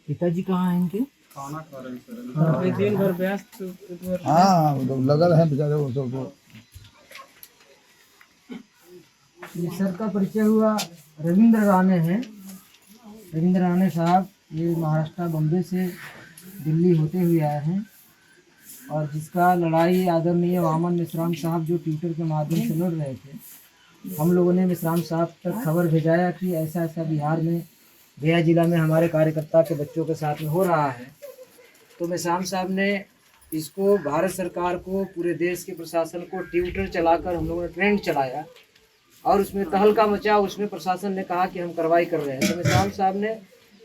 पिताजी कहाँ हैं इनके? खाना खा रहे हैं सर। दिन भर व्यस्त। हाँ वो तो लगल है बेचारे वो सब। ये सर का परिचय हुआ, रविंद्र राणे हैं। रविंद्र राणे साहब ये महाराष्ट्र बॉम्बे से दिल्ली होते हुए आए हैं और जिसका लड़ाई आदरणीय वामन मिश्राम साहब जो ट्विटर के माध्यम से लड़ रहे थे, हम लोगों ने मिश्राम साहब तक खबर भेजाया कि ऐसा ऐसा बिहार में गया जिला में हमारे कार्यकर्ता के बच्चों के साथ में हो रहा है। तो मिश्राम साहब ने इसको भारत सरकार को, पूरे देश के प्रशासन को ट्विटर चलाकर हम लोगों ने ट्रेंड चलाया और उसमें तहलका मचा। उसमें प्रशासन ने कहा कि हम कार्रवाई कर रहे हैं। तो मिश्राम साहब ने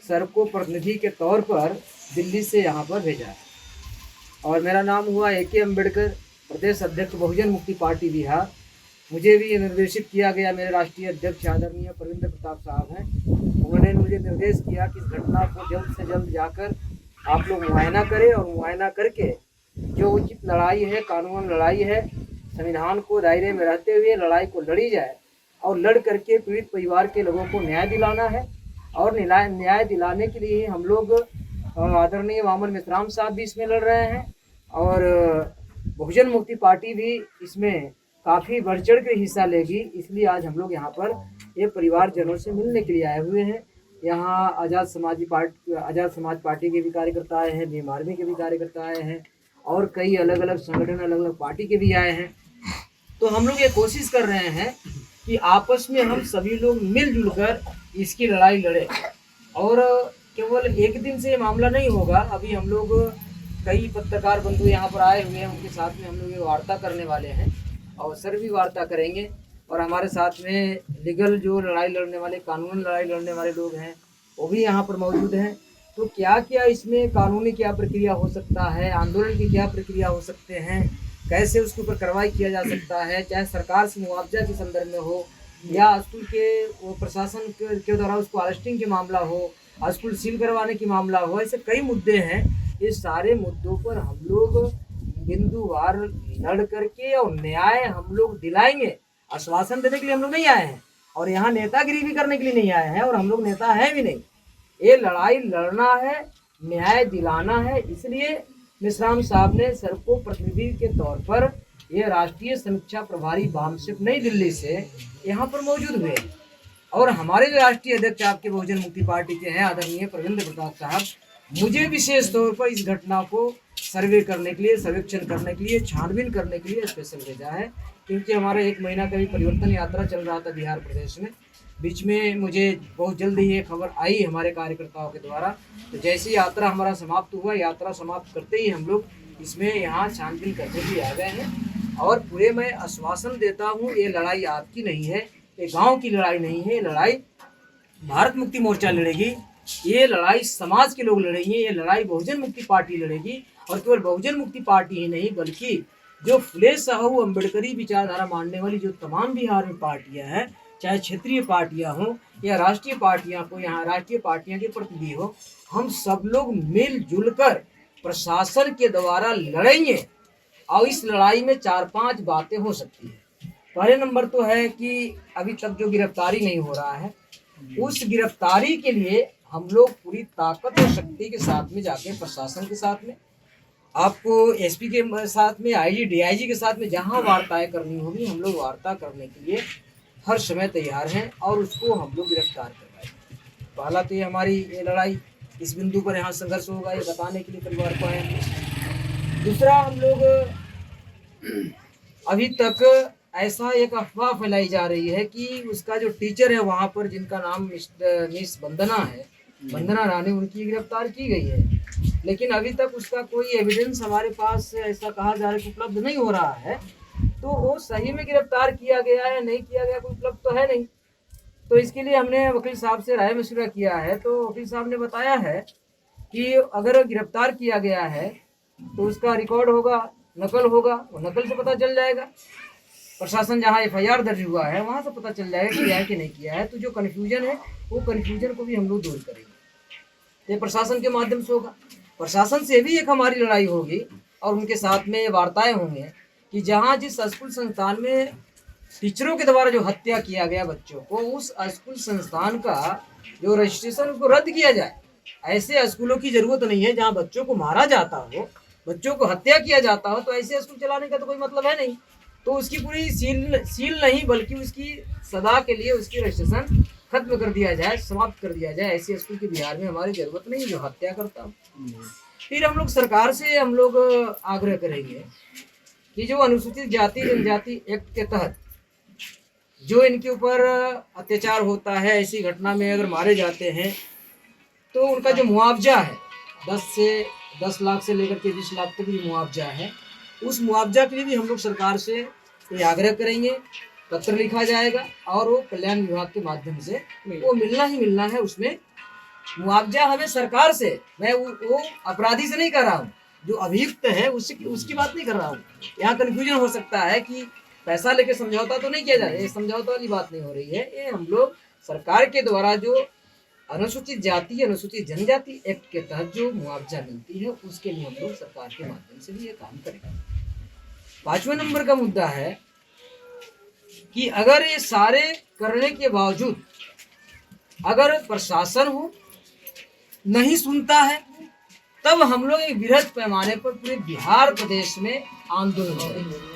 सर को प्रतिनिधि के तौर पर दिल्ली से यहाँ पर भेजा और मेरा नाम हुआ A.K. अम्बेडकर, प्रदेश अध्यक्ष बहुजन मुक्ति पार्टी बिहार। मुझे भी निर्देशित किया गया, मेरे राष्ट्रीय अध्यक्ष आदरणीय प्रविंद्र प्रताप साहब हैं, उन्होंने मुझे निर्देश किया कि इस घटना को जल्द से जल्द जाकर आप लोग मुआयना करें और मुआयना करके जो उचित लड़ाई है, कानून लड़ाई है, संविधान को दायरे में रहते हुए लड़ाई को लड़ी जाए और लड़ करके पीड़ित परिवार के लोगों को न्याय दिलाना है। और न्याय दिलाने के लिए हम लोग आदरणीय वामन मिश्राम साहब भी इसमें लड़ रहे हैं और बहुजन मुक्ति पार्टी भी इसमें काफ़ी बढ़ चढ़ के हिस्सा लेगी। इसलिए आज हम लोग यहाँ पर ये परिवारजनों से मिलने के लिए आए हुए हैं। यहाँ आज़ाद समाज पार्टी के भी कार्यकर्ता आए हैं, भीम आर्मी के भी कार्यकर्ता आए हैं और कई अलग अलग संगठन, अलग अलग पार्टी के भी आए हैं। तो हम लोग ये कोशिश कर रहे हैं कि आपस में हम सभी लोग मिलजुल कर इसकी लड़ाई लड़े और केवल एक दिन से ये मामला नहीं होगा। अभी हम लोग कई पत्रकार बंधु यहाँ पर आए हुए हैं, उनके साथ में हम लोग ये वार्ता करने वाले हैं और सर भी वार्ता करेंगे और हमारे साथ में लीगल जो लड़ाई लड़ने वाले, कानूनी लड़ाई लड़ने वाले लोग हैं वो भी यहाँ पर मौजूद हैं। तो क्या क्या इसमें कानूनी क्या प्रक्रिया हो सकता है, आंदोलन की क्या प्रक्रिया हो सकते हैं, कैसे उसके ऊपर कार्रवाई किया जा सकता है, चाहे सरकार से मुआवजा के संदर्भ में हो या स्कूल के प्रशासन के द्वारा उसको अरेस्टिंग के मामला हो, स्कूल सील करवाने की मामला हो, ऐसे कई मुद्दे हैं। इस सारे मुद्दों पर हम लोग बिंदुवार लड़ करके और न्याय हम लोग दिलाएंगे। आश्वासन देने के लिए हम लोग नहीं आए हैं और यहाँ नेतागिरी भी करने के लिए नहीं आए हैं और हम लोग नेता हैं भी नहीं। ये लड़ाई लड़ना है, न्याय दिलाना है। इसलिए मिश्राम साहब ने सर को प्रतिनिधि के तौर पर ये राष्ट्रीय समीक्षा प्रभारी बामशिप नई दिल्ली से यहाँ पर मौजूद हुए और हमारे जो राष्ट्रीय अध्यक्ष आपके बहुजन मुक्ति पार्टी के हैं आदरणीय प्रविंद्र प्रताप साहब, मुझे विशेष तौर पर इस घटना को सर्वे करने के लिए, सर्वेक्षण करने के लिए, छानबीन करने के लिए स्पेशल भेजा है। क्योंकि हमारा 1 महीना का भी परिवर्तन यात्रा चल रहा था बिहार प्रदेश में। बीच में मुझे बहुत जल्द ही ये खबर आई हमारे कार्यकर्ताओं के द्वारा। तो जैसे यात्रा हमारा समाप्त हुआ, यात्रा समाप्त करते ही हम लोग इसमें यहाँ छानबीन करने भी आ गए हैं और पूरे मैं आश्वासन देता हूँ, ये लड़ाई आपकी नहीं है, ये गाँव की लड़ाई नहीं है, ये लड़ाई भारत मुक्ति मोर्चा लड़ेगी, ये लड़ाई समाज के लोग लड़ेंगे, ये लड़ाई बहुजन मुक्ति पार्टी लड़ेगी। और केवल बहुजन मुक्ति पार्टी ही नहीं बल्कि जो फुले साहू अम्बेडकरी विचारधारा मानने वाली जो तमाम बिहार में पार्टियां हैं, चाहे क्षेत्रीय पार्टियां हों या राष्ट्रीय पार्टियां को, यहाँ राष्ट्रीय पार्टियां के प्रतिनिधि हो, हम सब लोग मिलजुल कर प्रशासन के द्वारा लड़ेंगे। और इस लड़ाई में 4-5 बातें हो सकती है। पहले नंबर तो है कि अभी तक जो गिरफ्तारी नहीं हो रहा है, उस गिरफ्तारी के लिए हम लोग पूरी ताकत और शक्ति के साथ में जाके प्रशासन के साथ में, आपको SP के साथ में, IG DIG के साथ में जहां वार्ताएं करनी होगी हम लोग वार्ता करने के लिए हर समय तैयार हैं और उसको हम लोग गिरफ्तार करवाएंगे। पहला तो ये हमारी ये लड़ाई, इस बिंदु पर यहाँ संघर्ष होगा, ये बताने के लिए परिवार को आए हैं। दूसरा, हम लोग अभी तक ऐसा एक अफवाह फैलाई जा रही है कि उसका जो टीचर है वहाँ पर, जिनका नाम मिस वंदना है, वंदना रानी, उनकी गिरफ्तार की गई है। लेकिन अभी तक उसका कोई एविडेंस हमारे पास ऐसा कहा जा रहा है कि उपलब्ध नहीं हो रहा है। तो वो सही में गिरफ्तार किया गया है नहीं किया गया कोई उपलब्ध तो है नहीं। तो इसके लिए हमने वकील साहब से राय मशवरा किया है। तो वकील साहब ने बताया है कि अगर गिरफ्तार किया गया है तो उसका रिकॉर्ड होगा, नकल होगा, वो नकल से पता चल जाएगा। प्रशासन जहाँ FIR दर्ज हुआ है वहाँ से पता चल जाएगा किया है कि नहीं किया है। तो जो कन्फ्यूजन है वो कन्फ्यूजन को भी हम लोग दूर करेंगे। ये प्रशासन के माध्यम से होगा। प्रशासन से भी एक हमारी लड़ाई होगी और उनके साथ में वार्ताएं होंगे कि जहाँ जिस स्कूल संस्थान में टीचरों के द्वारा जो हत्या किया गया बच्चों को, उस स्कूल संस्थान का जो रजिस्ट्रेशन को रद्द किया जाए ऐसे स्कूलों की जरूरत नहीं है जहाँ बच्चों को मारा जाता हो, बच्चों को हत्या किया जाता हो, तो ऐसे स्कूल चलाने का तो कोई मतलब है नहीं। तो उसकी पूरी सील नहीं बल्कि उसकी सदा के लिए उसकी रजिस्ट्रेशन खत्म कर दिया जाए, समाप्त कर दिया जाए। ऐसे स्कूल की बिहार में हमारी जरूरत नहीं जो हत्या करता हो। फिर हम लोग सरकार से हम लोग आग्रह करेंगे कि जो अनुसूचित जाति जनजाति एक्ट के तहत जो इनके ऊपर अत्याचार होता है, ऐसी घटना में अगर मारे जाते हैं तो उनका जो मुआवजा है 10 लाख से लेकर के 20 लाख तक भी मुआवजा है, उस मुआवजा के लिए भी हम लोग सरकार से ये आग्रह करेंगे, पत्र लिखा जाएगा और वो कल्याण विभाग के माध्यम से वो मिलना ही मिलना है। उसमें मुआवजा हमें सरकार से, मैं वो अपराधी से नहीं कर रहा हूँ, जो अभियुक्त है उसकी बात नहीं कर रहा हूँ। यहाँ कन्फ्यूजन हो सकता है कि पैसा लेके समझौता तो नहीं किया जा रहा है, ये समझौता वाली बात नहीं हो रही है। ये हम लोग सरकार के द्वारा जो अनुसूचित जाति अनुसूचित जनजाति एक्ट के तहत जो मुआवजा मिलती है उसके लिए हम लोग सरकार के माध्यम से भी ये काम करेंगे। 5वें नंबर का मुद्दा है कि अगर ये सारे करने के बावजूद अगर प्रशासन हो नहीं सुनता है, तब हम लोग एक बृहद पैमाने पर पूरे बिहार प्रदेश में आंदोलन करेंगे।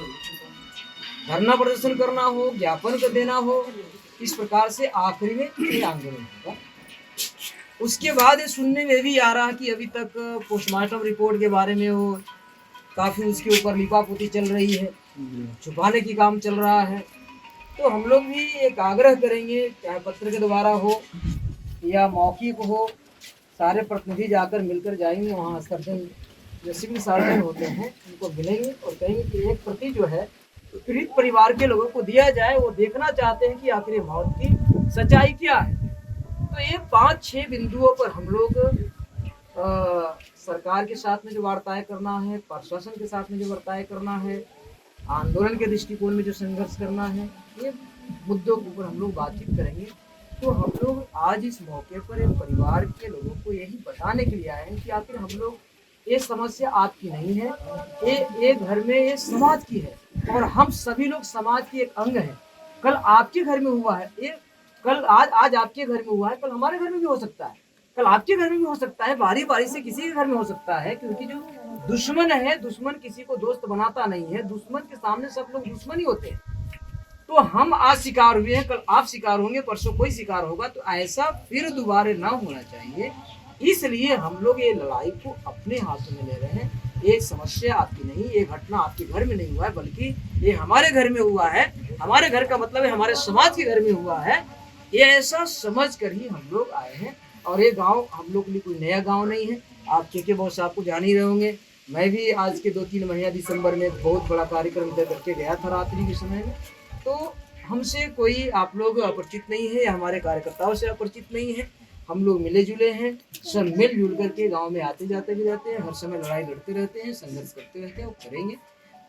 धरना प्रदर्शन करना हो, ज्ञापन कर देना हो, इस प्रकार से आखिरी में ये आंदोलन होगा। उसके बाद ये सुनने में भी आ रहा कि अभी तक पोस्टमार्टम रिपोर्ट के बारे में वो काफी उसके ऊपर लिपापोती चल रही है, छुपाने की काम चल रहा है। तो हम लोग भी एक आग्रह करेंगे, चाहे पत्र के द्वारा हो या मौखिक हो, सारे प्रतिनिधि जाकर मिलकर जाएंगे वहाँ, सर्जन जो सिविल सर्जन होते हैं उनको मिलेंगे और कहेंगे कि एक प्रति जो है पीड़ित परिवार के लोगों को दिया जाए। वो देखना चाहते हैं कि आखिर मौत की सच्चाई क्या है। तो ये 5-6 बिंदुओं पर हम लोग सरकार के साथ में जो वार्ताएं करना है, प्रशासन के साथ में जो वार्ताएं करना है, आंदोलन के दृष्टिकोण में जो संघर्ष करना है, ये मुद्दों के ऊपर हम लोग बातचीत करेंगे। तो हम लोग आज इस मौके पर एक परिवार के लोगों को यही बताने के लिए आए हैं कि आखिर हम लोग, ये समस्या आपकी नहीं है, ये घर में ये समाज की है और हम सभी लोग समाज की एक अंग हैं। कल आपके घर में हुआ है, ये कल आज आपके घर में हुआ है, कल हमारे घर में भी हो सकता है, कल आपके घर में भी हो सकता है, बारी बारी से किसी के घर में हो सकता है। क्योंकि जो दुश्मन है, दुश्मन किसी को दोस्त बनाता नहीं है, दुश्मन के सामने सब लोग दुश्मन ही होते हैं। तो हम आज शिकार हुए हैं, कल आप शिकार होंगे, परसों कोई शिकार होगा। तो ऐसा फिर दोबारा ना होना चाहिए, इसलिए हम लोग ये लड़ाई को अपने हाथों में ले रहे हैं। ये समस्या आपकी नहीं, ये घटना आपके घर में नहीं हुआ है, बल्कि ये हमारे घर में हुआ है। हमारे घर का मतलब है हमारे समाज के घर में हुआ है। ये ऐसा समझ कर ही हम लोग आए हैं। और ये गांव हम लोग के लिए कोई नया गांव नहीं है। आप के बहुत साहब को जान ही रहे होंगे। मैं भी आज के 2-3 महीना दिसंबर में बहुत बड़ा कार्यक्रम इधर करके गया था रात्रि के समय में। तो हमसे कोई आप लोग अपरिचित नहीं है, हमारे कार्यकर्ताओं से अपरिचित नहीं है। हम लोग मिले जुले हैं, सब मिलजुल करके गांव में आते जाते भी रहते हैं, हर समय लड़ाई लड़ते रहते हैं, संघर्ष करते रहते हैं और करेंगे।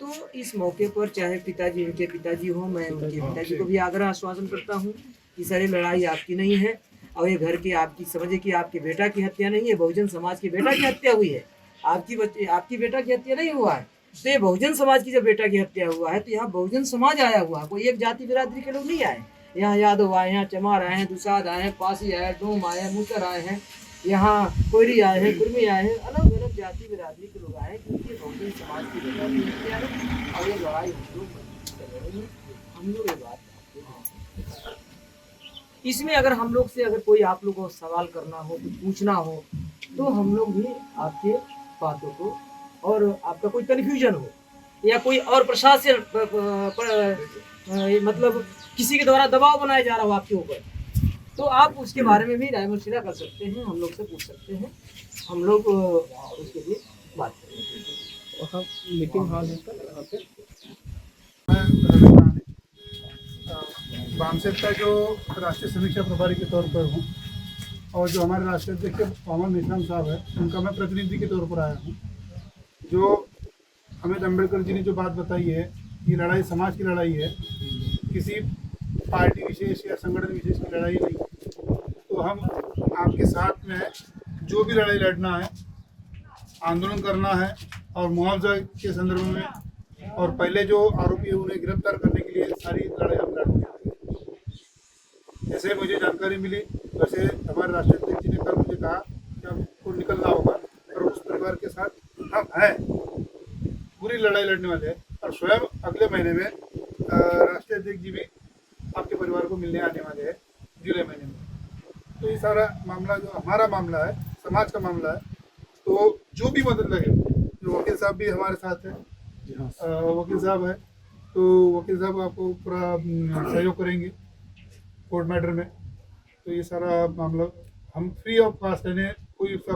तो इस मौके पर चाहे पिताजी उनके पिताजी हो, मैं उनके पिताजी को भी आग्रह आश्वासन करता हूँ कि सारी लड़ाई आपकी नहीं है और ये घर की आपकी, समझे कि आपके बेटा की हत्या नहीं है, बहुजन समाज की बेटा की हत्या हुई है। आपकी बेटा की हत्या नहीं हुआ है। तो ये बहुजन समाज की जब बेटा की हत्या हुआ है तो यहाँ बहुजन समाज आया हुआ है, कोई एक जाति बिरादरी के लोग नहीं आए। यहाँ यादव आए हैं, चमार आए हैं, दुसाद आए हैं, पासी आए हैं, डोम आए हैं, मुसर आए हैं, यहाँ कोयरी आए हैं, कुर्मी आए हैं, अलग अलग जाति बिरादरी के लोग आए हैं। क्योंकि बहुजन समाज की बेटा की हत्या है और ये लड़ाई हम लोग ये बात इसमें अगर हम लोग से अगर कोई आप लोगों को सवाल करना हो, कुछ पूछना हो, तो हम लोग भी आपके बातों को, और आपका कोई कन्फ्यूजन हो या कोई और प्रशासन मतलब किसी के द्वारा दबाव बनाया जा रहा हो आपके ऊपर, तो आप उसके बारे में भी राय मशविरा कर सकते हैं, हम लोग से पूछ सकते हैं। हम लोग उसके लिए बात करेंगे। मीटिंग हॉल है वहाँ पे। बामसेट का जो राष्ट्रीय समीक्षा प्रभारी के तौर पर हूँ और जो हमारे राष्ट्रीय अध्यक्ष मोहम्मद मेश्राम साहब है, उनका मैं प्रतिनिधि के तौर पर आया हूँ। जो अमित अम्बेडकर जी ने जो बात बताई है, ये लड़ाई समाज की लड़ाई है, किसी पार्टी विशेष या संगठन विशेष की लड़ाई नहीं। तो हम आपके साथ में जो भी लड़ाई लड़ना है, आंदोलन करना है और मुआवजा के संदर्भ में और पहले जो आरोपी है उन्हें गिरफ्तार करने के लिए सारी लड़ाई हम लड़ेंगे। जैसे मुझे जानकारी मिली वैसे हमारे राष्ट्रीय अध्यक्ष जी ने कल मुझे कहा कि अब निकलना होगा और उस परिवार के साथ हम हैं, पूरी लड़ाई लड़ने वाले हैं। और स्वयं अगले महीने में राष्ट्रीय अध्यक्ष जी भी आपके परिवार को मिलने आने वाले हैं जुलाई महीने में। तो ये सारा मामला जो हमारा मामला है, समाज का मामला है, तो जो भी मदद लगे, जो वकील साहब भी हमारे साथ है, वकील साहब है, तो वकील साहब आपको पूरा सहयोग करेंगे कोर्ट मैटर में। तो ये सारा मामला हम फ्री ऑफ कॉस्ट है, कोई उसका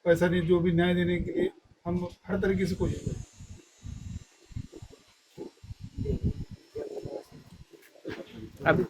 पैसा नहीं, जो भी न्याय देने के लिए हम हर तरीके से कोशिश करें। अभी